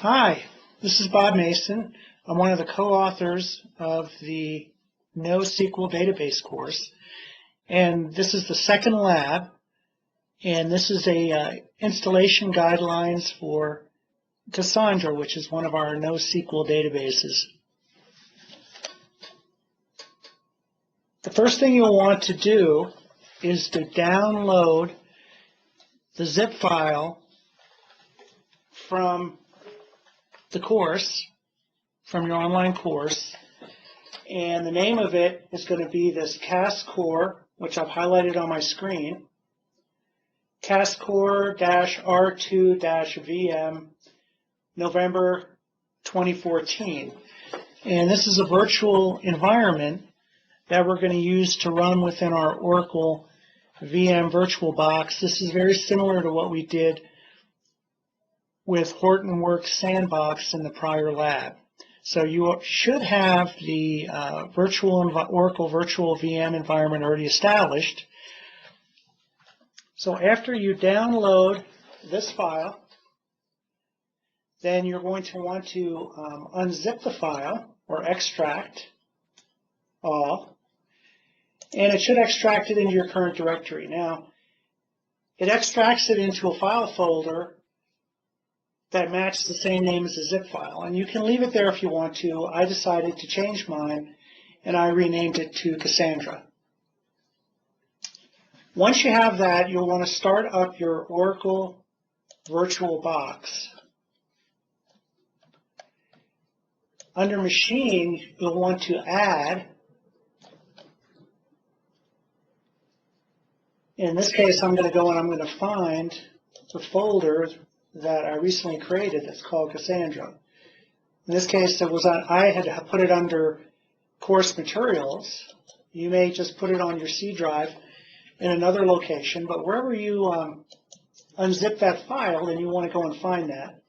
Hi, this is Bob Mason. I'm one of the co-authors of the NoSQL database course, and this is the second lab, and this is a installation guidelines for Cassandra, which is one of our NoSQL databases. The first thing you'll want to do is to download the zip file from the course, from your online course, and the name of it is going to be this CASCore, which I've highlighted on my screen, CASCore-R2-VM November 2014. And this is a virtual environment that we're going to use to run within our Oracle VM VirtualBox. This is very similar to what we did with Hortonworks Sandbox in the prior lab. So you should have the Oracle Virtual VM environment already established. So after you download this file, then you're going to want to unzip the file or extract all, and it should extract it into your current directory. Now, it extracts it into a file folder that matches the same name as the zip file, and you can leave it there if you want to. I decided to change mine, and I renamed it to Cassandra. Once you have that, you'll want to start up your Oracle VirtualBox. Under Machine, you'll want to add, in this case, I'm going to go and I'm going to find the folder that I recently created that's called Cassandra. In this case, I had to put it under course materials. You may just put it on your C drive in another location, but wherever you unzip that file, then you want to go and find that.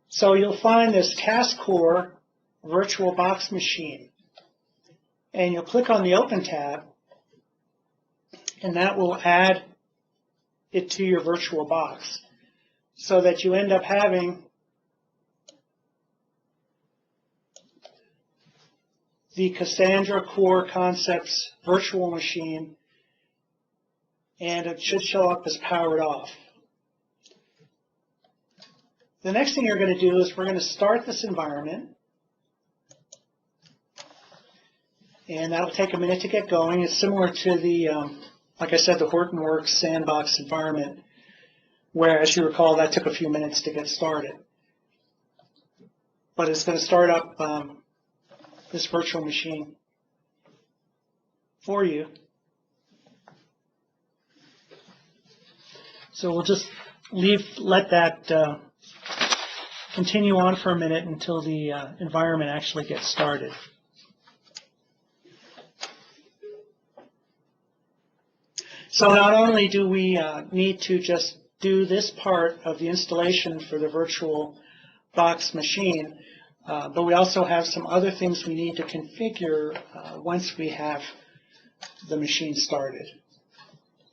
So you'll find this CASCore VirtualBox machine, and you'll click on the Open tab, and that will add it to your VirtualBox, so that you end up having the Cassandra Core Concepts virtual machine, and it should show up as powered off. The next thing you're going to do is we're going to start this environment, and that'll take a minute to get going. It's similar to the like I said, the Hortonworks Sandbox environment, where, as you recall, that took a few minutes to get started. But it's going to start up this virtual machine for you. So we'll just let that continue on for a minute until the environment actually gets started. So not only do we need to just do this part of the installation for the VirtualBox machine, but we also have some other things we need to configure once we have the machine started.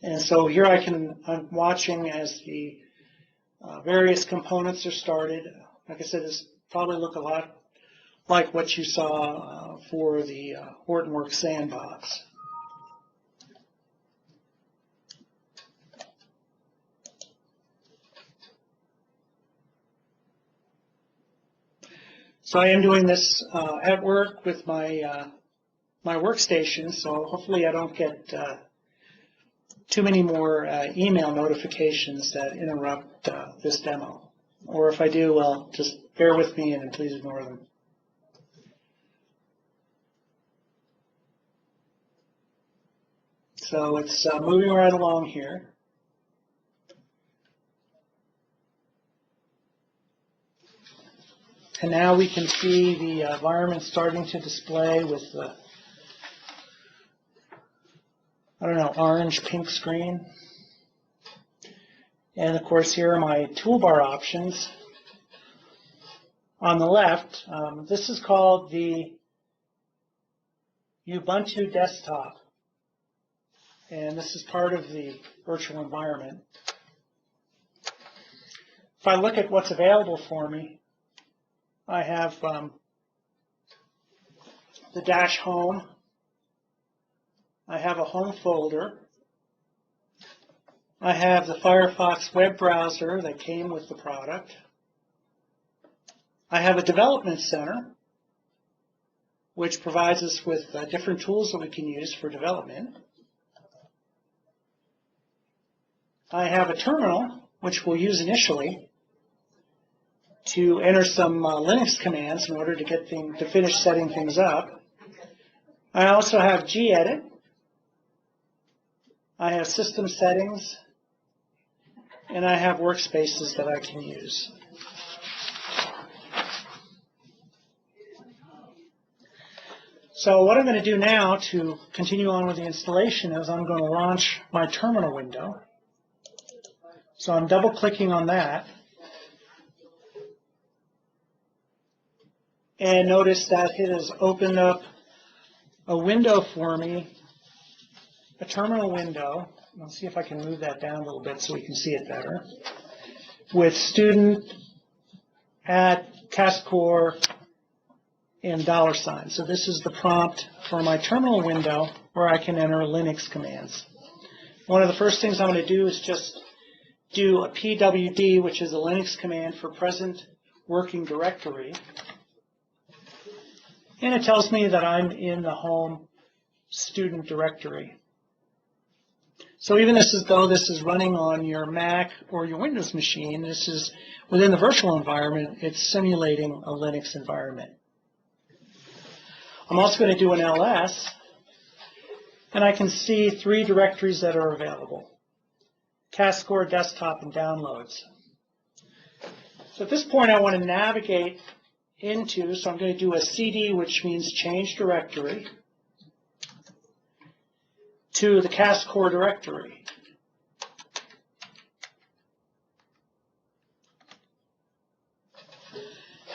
And so here I'm watching as the various components are started. Like I said, this probably look a lot like what you saw for the Hortonworks Sandbox. So I am doing this at work with my my workstation, so hopefully I don't get too many more email notifications that interrupt this demo. Or if I do, well, just bear with me and please ignore them. So it's moving right along here. And now we can see the environment starting to display with the, I don't know, orange-pink screen. And of course, here are my toolbar options. On the left, this is called the Ubuntu Desktop. and this is part of the virtual environment. If I look at what's available for me, I have the dash home. I have a home folder. I have the Firefox web browser that came with the product. I have a development center, which provides us with different tools that we can use for development. I have a terminal, which we'll use initially to enter some Linux commands in order to finish setting things up. I also have gedit. I have system settings, and I have workspaces that I can use. So what I'm going to do now to continue on with the installation is I'm going to launch my terminal window. So I'm double-clicking on that. And notice that it has opened up a window for me, a terminal window. Let's see if I can move that down a little bit so we can see it better. With student at CASCOR and $. So this is the prompt for my terminal window where I can enter Linux commands. One of the first things I'm going to do is just do a pwd, which is a Linux command for present working directory. And it tells me that I'm in the home student directory. So even though this is running on your Mac or your Windows machine, this is within the virtual environment, it's simulating a Linux environment. I'm also going to do an ls, and I can see 3 directories that are available: CASCOR, Desktop, and Downloads. So at this point, I want to navigate into, so I'm going to do a cd, which means change directory, to the CASCOR directory.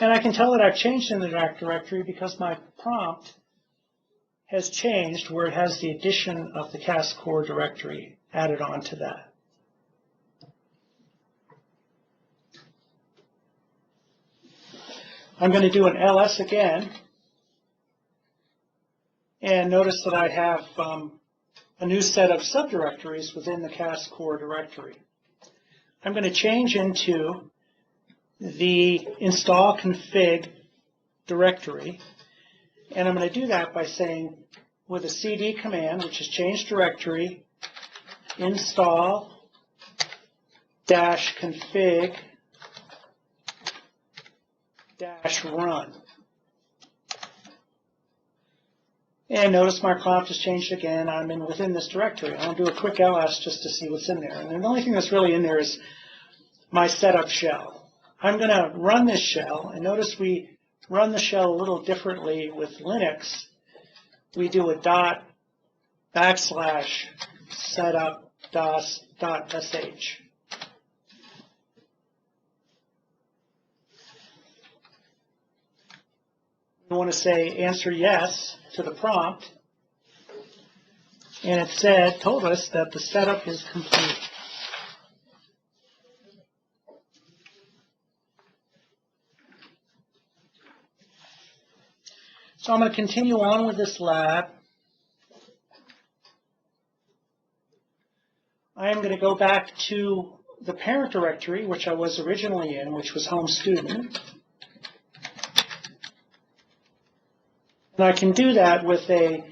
And I can tell that I've changed in the directory because my prompt has changed where it has the addition of the CASCOR directory added on to that. I'm going to do an ls again, and notice that I have a new set of subdirectories within the CASCOR directory. I'm going to change into the install config directory, and I'm going to do that by saying with a cd command, which is change directory, install -config -run. And notice my prompt has changed again. I'm within this directory. I'll do a quick ls just to see what's in there. And the only thing that's really in there is my setup shell. I'm going to run this shell, and notice we run the shell a little differently with Linux. We do a /setup-dos.sh. We want to say answer yes to the prompt, and it told us that the setup is complete. So I'm going to continue on with this lab. I am going to go back to the parent directory, which I was originally in, which was home student. And I can do that with a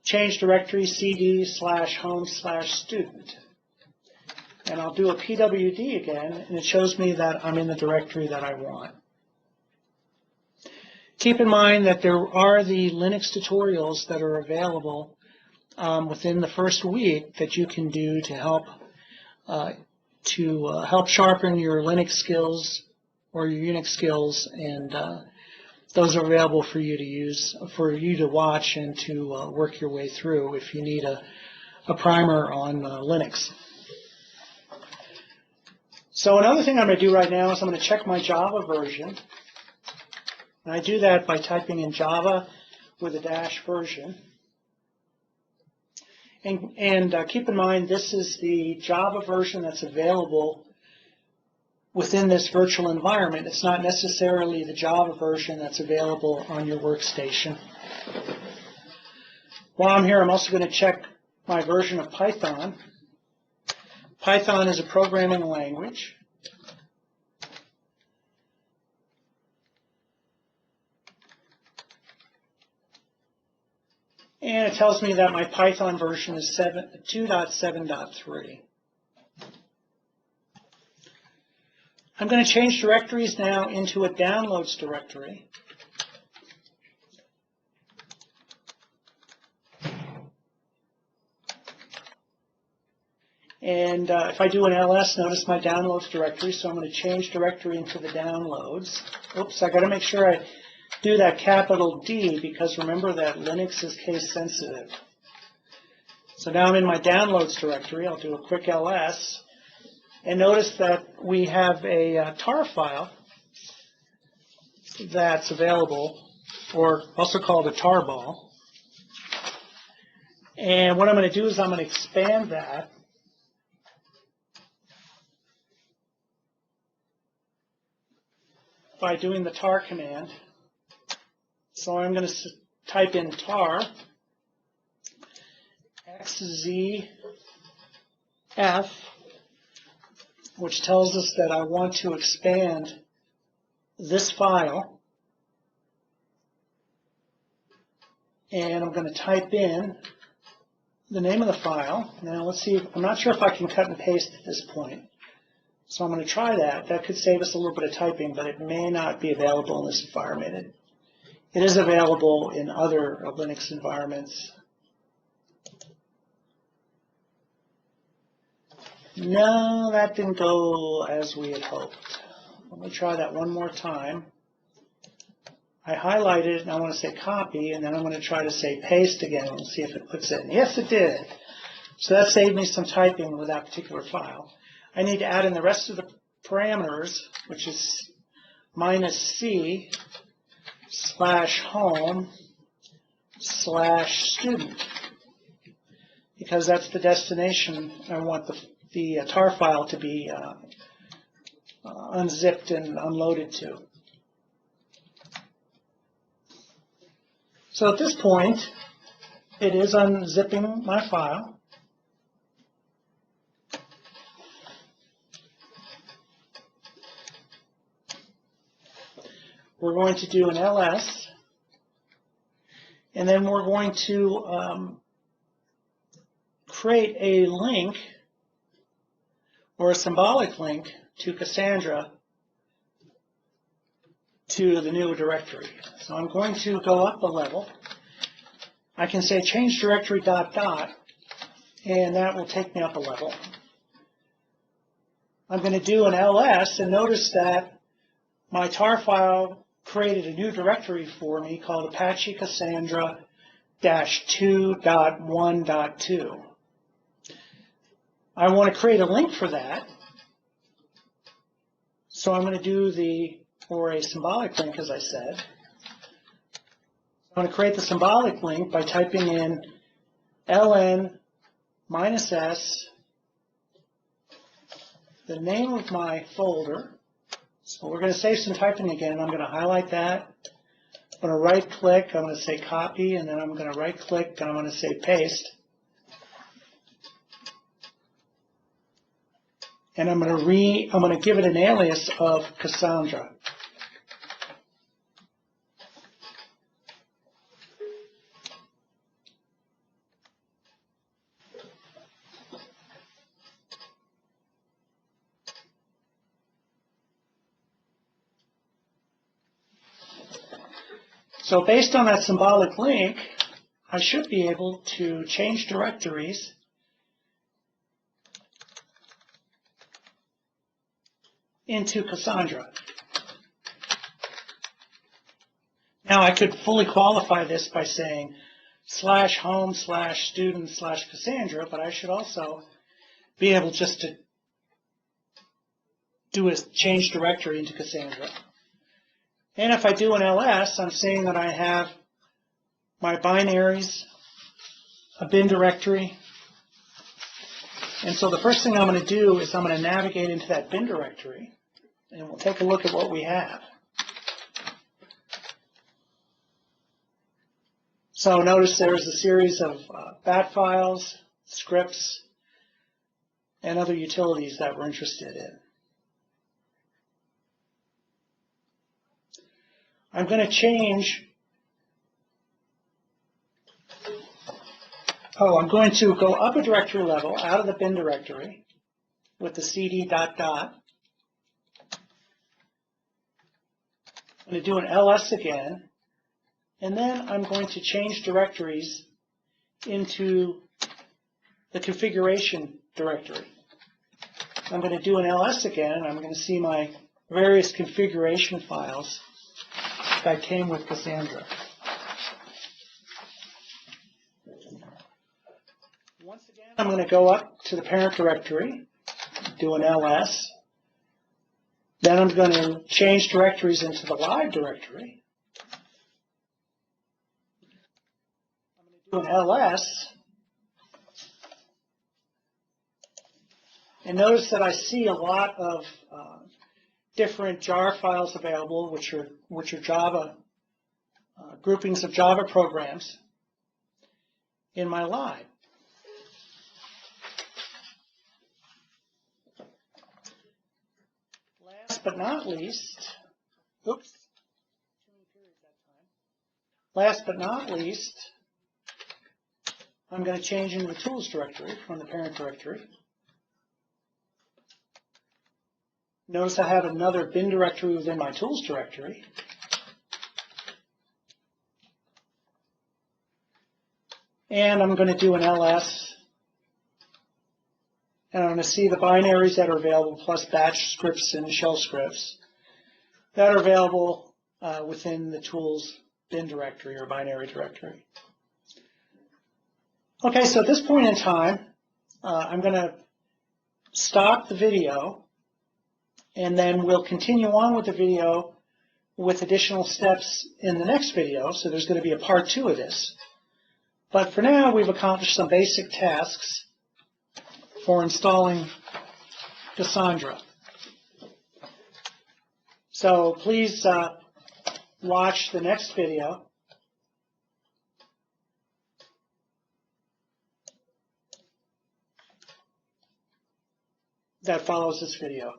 change directory cd/home/student. And I'll do a pwd again, and it shows me that I'm in the directory that I want. Keep in mind that there are the Linux tutorials that are available within the first week that you can do to help sharpen your Linux skills or your Unix skills, and those are available for you to use, for you to watch and to work your way through if you need a primer on Linux. So another thing I'm going to do right now is I'm going to check my Java version. And I do that by typing in Java with a -version. And keep in mind, this is the Java version that's available within this virtual environment. It's not necessarily the Java version that's available on your workstation. While I'm here, I'm also going to check my version of Python. Python is a programming language. And it tells me that my Python version is 2.7.3. I'm going to change directories now into a downloads directory. And if I do an ls, notice my downloads directory, so I'm going to change directory into the downloads. Oops, I got to make sure I do that capital D, because remember that Linux is case sensitive. So now I'm in my downloads directory. I'll do a quick ls. And notice that we have a tar file that's available, or also called a tarball. And what I'm going to do is I'm going to expand that by doing the tar command. So I'm going to type in tar xzf, which tells us that I want to expand this file. And I'm going to type in the name of the file. Now let's see, I'm not sure if I can cut and paste at this point. So I'm going to try that. That could save us a little bit of typing, but it may not be available in this environment. It is available in other Linux environments. No, that didn't go as we had hoped. Let me try that one more time. I highlighted it and I want to say copy, and then I'm going to try to say paste again and see if it puts it in. Yes, it did. So that saved me some typing with that particular file. I need to add in the rest of the parameters, which is -c /home/student, because that's the destination I want the tar file to be unzipped and unloaded to. So at this point, it is unzipping my file. We're going to do an ls, and then we're going to create a link or a symbolic link to Cassandra to the new directory. So I'm going to go up a level. I can say change directory ... and that will take me up a level. I'm going to do an ls, and notice that my tar file created a new directory for me called Apache Cassandra -2.1.2. I want to create a link for that. So I'm going to do a symbolic link, as I said. I'm going to create the symbolic link by typing in ln-s, the name of my folder. So we're going to save some typing again. I'm going to highlight that. I'm going to right click. I'm going to say copy, and then I'm going to right click and I'm going to say paste. And I'm going to give it an alias of Cassandra. So based on that symbolic link, I should be able to change directories into Cassandra. Now I could fully qualify this by saying /home/student/Cassandra, but I should also be able just to do a change directory into Cassandra. And if I do an ls, I'm saying that I have my binaries, a bin directory, And so the first thing I'm going to do is I'm going to navigate into that bin directory, and we'll take a look at what we have. So notice there's a series of bat files, scripts, and other utilities that we're interested in. I'm going to change, I'm going to go up a directory level out of the bin directory with the cd ... I'm going to do an ls again, and then I'm going to change directories into the configuration directory. I'm going to do an ls again, and I'm going to see my various configuration files that came with Cassandra. Once again, I'm going to go up to the parent directory, do an ls. Then I'm going to change directories into the live directory. I'm going to do an ls. And notice that I see a lot of different jar files available, which are Java, groupings of Java programs in my live. Last but not least, I'm going to change into the tools directory from the parent directory. Notice I have another bin directory within my tools directory. And I'm going to do an ls. And I'm going to see the binaries that are available, plus batch scripts and shell scripts that are available within the tools bin directory or binary directory. Okay, so at this point in time, I'm going to stop the video, and then we'll continue on with the video with additional steps in the next video. So there's going to be a part 2 of this. But for now, we've accomplished some basic tasks for installing Cassandra. So please watch the next video. That follows this video.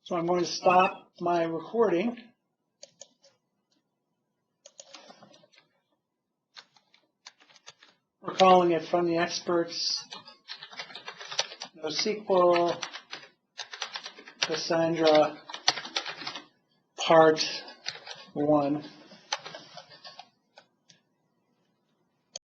So I'm going to stop my recording. We're calling it From the Experts, NoSQL, Cassandra, Part 1.